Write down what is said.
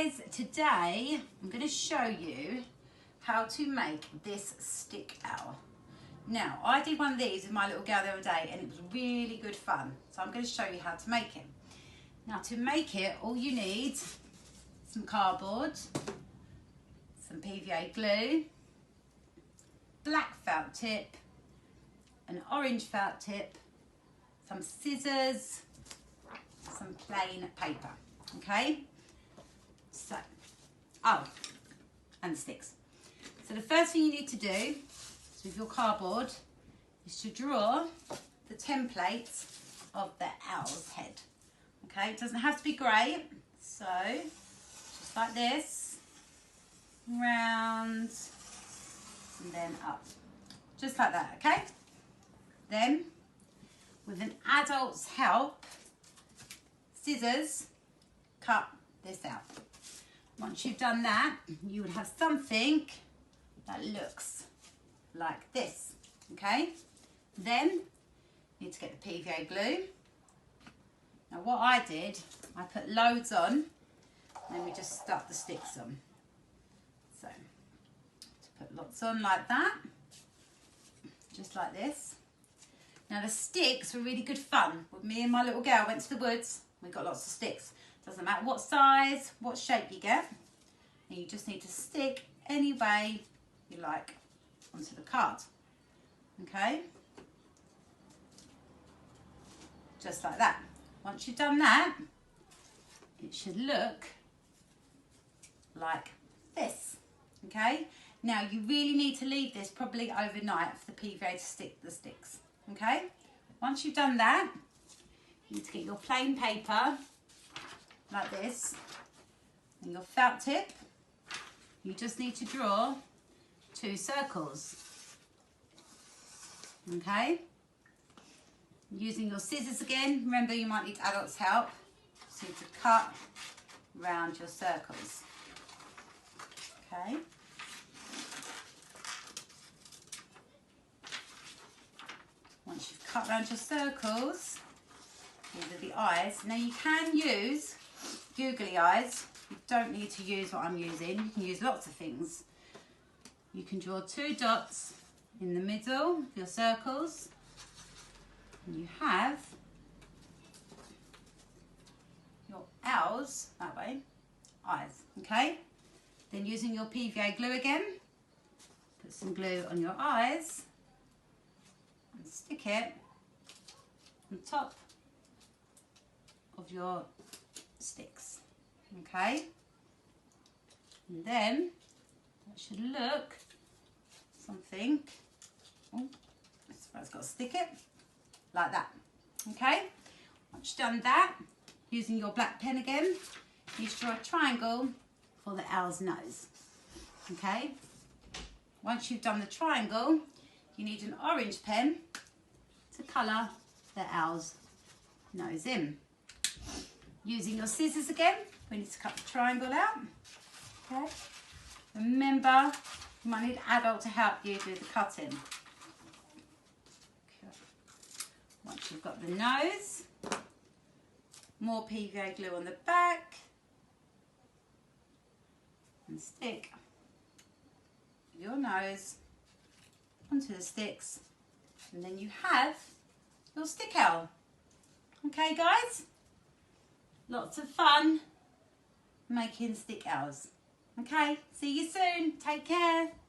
guys, today I'm going to show you how to make this stick owl. Now, I did one of these with my little girl the other day and it was really good fun. So I'm going to show you how to make it. Now, to make it, all you need is some cardboard, some PVA glue, black felt tip, an orange felt tip, some scissors, some plain paper, okay? So, and sticks. So the first thing you need to do is with your cardboard is to draw the template of the owl's head, okay? It doesn't have to be grey, so just like this, round, and then up, just like that, okay? Then, with an adult's help, scissors, cut this out. Once you've done that, you would have something that looks like this, okay? Then, you need to get the PVA glue. Now what I did, I put loads on, and then we just stuck the sticks on. So, to put lots on like that, just like this. Now the sticks were really good fun. With me and my little girl went to the woods, we got lots of sticks. Doesn't matter what size, what shape you get. And you just need to stick any way you like onto the card. Okay? Just like that. Once you've done that, it should look like this. Okay? Now you really need to leave this probably overnight for the PVA to stick the sticks. Okay? Once you've done that, you need to get your plain paper like this and your felt tip. You just need to draw 2 circles. Okay? Using your scissors again, remember you might need adults' help. Just need to cut round your circles. Okay? Once you've cut round your circles, these are the eyes. Now you can use googly eyes. You don't need to use what I'm using. You can use lots of things. You can draw 2 dots in the middle of your circles. And you have your owls, that way, eyes, okay? Then using your PVA glue again, put some glue on your eyes and stick it on top of your sticks, okay? And then that should look something, that's where it's got to stick it, like that, okay? Once you've done that, using your black pen again, you draw a triangle for the owl's nose, okay? Once you've done the triangle, you need an orange pen to colour the owl's nose in. Using your scissors again, we need to cut the triangle out, okay? Remember, you might need an adult to help you do the cutting. Okay. Once you've got the nose, more PVA glue on the back, and stick your nose onto the sticks, and then you have your stick owl. Okay guys, lots of fun making stick owls. Okay, see you soon, take care.